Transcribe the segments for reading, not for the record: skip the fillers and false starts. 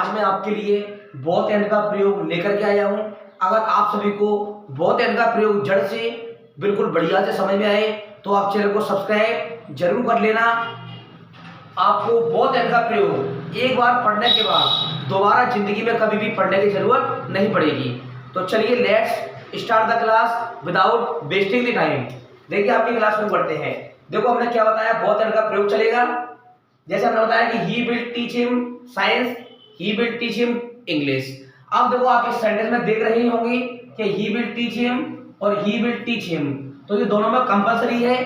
आज मैं आपके लिए बोथ एंड का प्रयोग लेकर के आया हूं। अगर आप सभी को बोथ एंड का प्रयोग जड़ से बिल्कुल बढ़िया से समझ में आए तो आप चैनल को सब्सक्राइब जरूर कर लेना। आपको बोथ एंड का प्रयोग एक बार पढ़ने के बाद दोबारा जिंदगी में कभी भी पढ़ने की जरूरत नहीं पड़ेगी। तो चलिए let's start the class without wasting the time. देखिए आपकी क्लास में पढ़ते हैं। देखो हमने क्या बताया, बोथ एंड का प्रयोग चलेगा। जैसे हमने बताया कि he will teach him science, he will teach him English. अब देखो आप इस सेंटेंस में देख रहे होंगे कि ही विल टीच हिम और ही विल टीच हिम, तो ये दोनों में कंपलसरी है।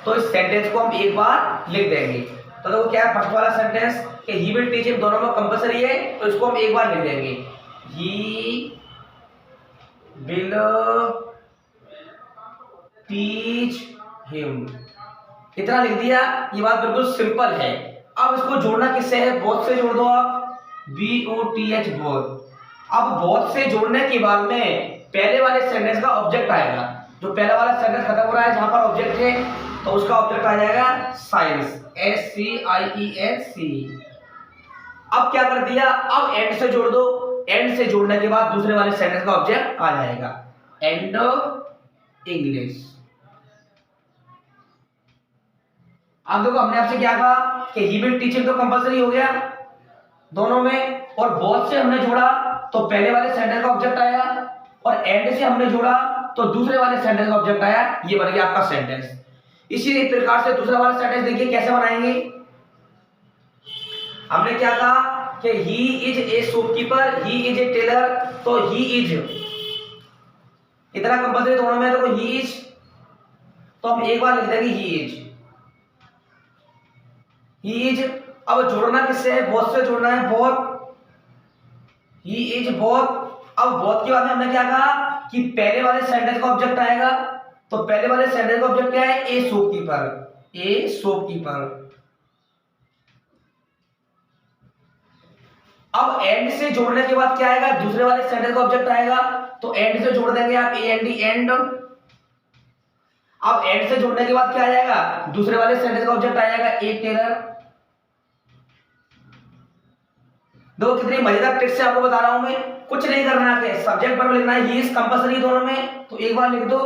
तो इस सेंटेंस को हम एक बार लिख देंगे। तो देखो क्या है फर्स्ट वाला सेंटेंस कि ही विल टीच हिम दोनों में कंपलसरी है, तो इसको हम एक बार लिख देंगे ही विल टीच हिम। इतना लिख दिया, ये बात बिल्कुल सिंपल है। अब इसको जोड़ना किससे है? बोथ से जोड़ दो आप, BOTH बोथ। अब बोथ से जोड़ने के बाद में पहले वाले सेंटेंस का ऑब्जेक्ट आएगा। जो पहला वाला सेंटेंस खत्म हो रहा है जहां पर ऑब्जेक्ट है, तो उसका ऑब्जेक्ट आ जाएगा साइंस, SCIENC। अब क्या कर दिया, अब एंड से जोड़ दो। एंड से जोड़ने के बाद दूसरे वाले सेंटेंस का ऑब्जेक्ट आ जाएगा एंड इंग्लिश। अब देखो हमने आपसे क्या कहा कि ही विल टीच हिम तो कंपलसरी हो गया दोनों में, और बोथ से हमने जोड़ा तो पहले वाले सेंटेंस का ऑब्जेक्ट आया, और एंड से हमने जोड़ा तो दूसरे वाले सेंटेंस का ऑब्जेक्ट आया। ये बन गया आपका सेंटेंस। इसी प्रकार से दूसरा वाला सेंटेंस देखिए कैसे बनाएंगे। हमने क्या कहा कि he is a shopkeeper, he is a tailor, तो ही इज इतना कंपलसरी दोनों में, तो ही इज, तो हम एक बार लिख देंगे ही इज, ही इज। अब जोड़ना किससे है? बोथ से जोड़ना है, बोथ, ही इज बोथ। अब बोथ के बाद में हमने क्या कहा कि पहले वाले सेंटेंस का ऑब्जेक्ट आएगा, तो पहले वाले सेंटेंस का ऑब्जेक्ट क्या है? ए शॉपकीपर, ए शॉपकीपर। अब एंड से जोड़ने के बाद क्या आएगा? दूसरे वाले सेंटेंस का ऑब्जेक्ट आएगा, तो एंड से जोड़ देंगे आप, AND एंड। अब एंड से जोड़ने के बाद क्या आ जाएगा? दूसरे वाले सेंटेंस का ऑब्जेक्ट आ जाएगा ए टेलर। देखो कितनी मजेदार ट्रिक से आपको बता रहा हूं मैं। कुछ नहीं करना है, सब्जेक्ट पर लिखना है ही इज कंपलसरी दोनों में, तो एक बार लिख दो।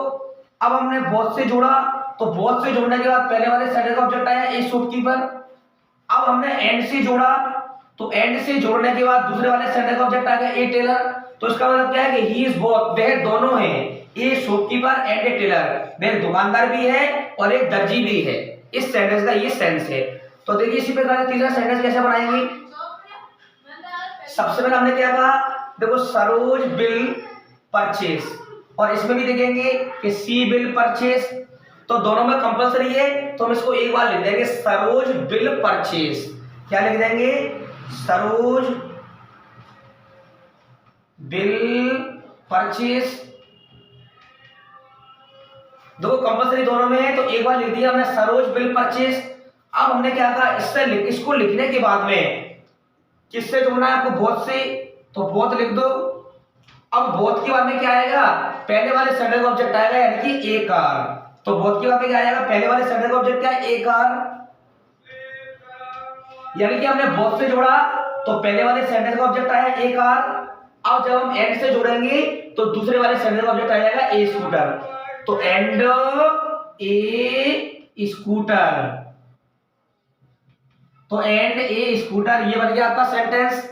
अब हमने बोथ से जोड़ा, तो बोथ से जोड़ने के बाद पहले वाले सेंटेंस का ऑब्जेक्ट आया ए शॉपकीपर। अब हमने एंड से जोड़ा, तो एंड से जोड़ने के बाद दूसरे वाले सेंटेंस का ऑब्जेक्ट आ गया ए टेलर। तो इसका मतलब क्या है कि ही इज बोथ, वह दोनों हैं, a shopkeeper and a tailor. वह दुकानदार भी है और एक दर्जी भी है। इस सेंटेंस का ये सेंस है। तो देखिए इसी प्रकार से तीसरा सेंटेंस कैसे बनाएंगे। सबसे पहले हमने क्या कहा, देखो सरोज बिल परचेस, और इसमें भी देखेंगे कि सी बिल परचेस, तो दोनों में कंपलसरी है, तो हम इसको एक बार लिख देंगे सरोज बिल परचेस। क्या लिख देंगे? Saroj bill purchase. देखो कंपलसरी दोनों में है, तो एक बार लिख दिया हमने सरोज बिल परचेस। अब हमने क्या कहा, इसको लिखने के बाद में किससे जोड़ना है आपको? बोथ से, तो बोथ लिख दो। अब बोथ के बाद में क्या आएगा? पहले वाले सेंटेंस का ऑब्जेक्ट आएगा यानी कि ए कार। तो बोथ के बाद में क्या आएगा? पहले वाले सेंटेंस का ऑब्जेक्ट क्या है? ए कार। यानी कि हमने बोथ से जोड़ा तो पहले वाले सेंटेंस का ऑब्जेक्ट आया ए कार। अब जब हम एंड से जोड़ेंगे तो दूसरे वाले सेंटेंस का ऑब्जेक्ट आ जाएगा ए स्कूटर, तो एंड ए स्कूटर, तो एंड ए स्कूटर। ये बन गया आपका सेंटेंस।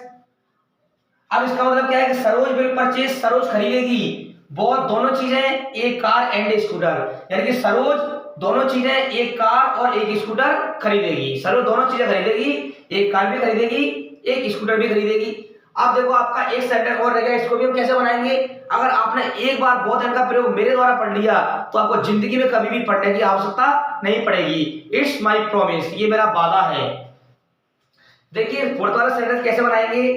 अब इसका मतलब क्या है कि सरोज विल परचेस, सरोज खरीदेगी बहुत दोनों चीजें, एक कार एंड ए स्कूटर। यानी कि सरोज दोनों चीजें, एक कार और एक स्कूटर खरीदेगी। सरोज दोनों चीजें खरीदेगी, एक कार भी खरीदेगी, एक स्कूटर भी खरीदेगी। अब देखो आपका एक सेंटेंस और रह गया, इसको भी हम कैसे बनाएंगे। अगर आपने एक बार बोथ एंड का प्रयोग मेरे द्वारा पढ़ लिया तो आपको जिंदगी में कभी भी पढ़ने की आवश्यकता नहीं पड़ेगी। इट्स माई प्रॉमिस, ये मेरा वादा है। देखिए फोर्थ वाला सेंटेंस कैसे बनाएंगे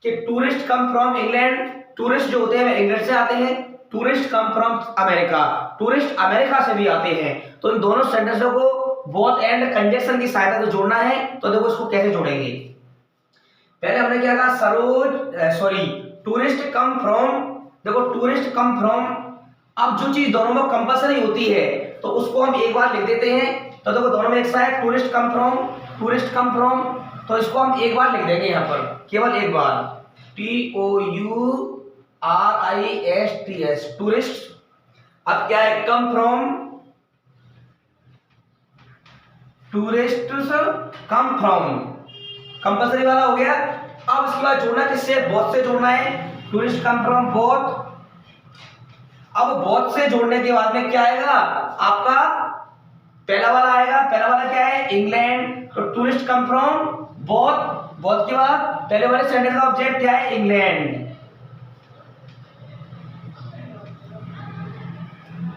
कि tourist come from England. Tourist जो होते हैं इंग्लैंड से आते हैं, tourist come from America, tourist America से भी आते हैं। तो इन दोनों सेंटेंसों को बोथ एंड कंजक्शन की सहायता से जोड़ना है। तो देखो इसको कैसे जोड़ेंगे। पहले हमने क्या कहा, टूरिस्ट कम फ्रॉम। देखो टूरिस्ट कम फ्रॉम, अब जो चीज दोनों में कंपलसरी होती है तो उसको हम एक बार लिख देते हैं। तो देखो दोनों में एक सा है tourist come from, tourist come from, तो इसको हम एक बार लिख देंगे यहाँ पर, केवल एक बार। TOURISTS, tourist. अब क्या है, come from, tourists come from, compulsory वाला हो गया। अब इसके बाद जोड़ना किससे, बोथ से जोड़ना है, टूरिस्ट कम फ्रॉम बोथ। अब बोथ से जोड़ने के बाद में क्या आएगा आपका, पहला वाला आएगा, पहला वाला क्या है, इंग्लैंड, तो tourist come from both, both के बाद पहले वाले सेंटेंस का ऑब्जेक्ट क्या है, England,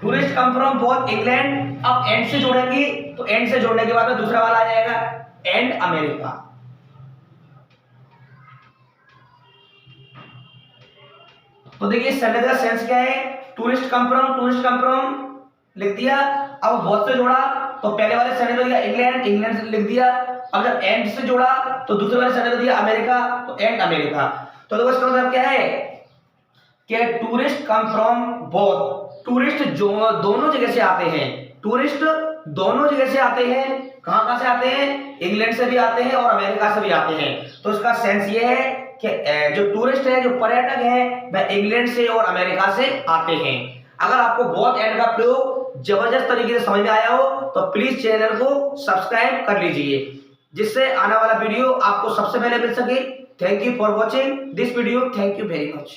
tourist come from both England. अब एंड से जोड़ेंगे, तो एंड से जोड़ने के बाद में दूसरा वाला आ जाएगा, एंड अमेरिका। तो देखिए सेंटेंस का सेंस क्या है, टूरिस्ट कम फ्रॉम लिख दिया। अब बोथ से जोड़ा तो पहले वाले सेंटेंस में दिया इंग्लैंड, इंग्लैंड से लिख दिया। अब जब एंड से जोड़ा तो दूसरे वाले सेंटेंस में दिया अमेरिका, तो एंड अमेरिका। तो देखो इसका मतलब क्या है कि tourist come from both, tourist जो दोनों जगह से आते हैं, टूरिस्ट दोनों जगह से आते हैं। कहां कहां से आते हैं, इंग्लैंड से भी आते हैं और अमेरिका से भी आते हैं। तो इसका सेंस ये है कि जो टूरिस्ट है, जो पर्यटक है, वह इंग्लैंड से और अमेरिका से आते हैं। अगर आपको बहुत एंड का प्रयोग जबरदस्त तरीके से समझ में आया हो तो प्लीज चैनल को सब्सक्राइब कर लीजिए, जिससे आने वाला वीडियो आपको सबसे पहले मिल सके। Thank you for watching this video, thank you very much.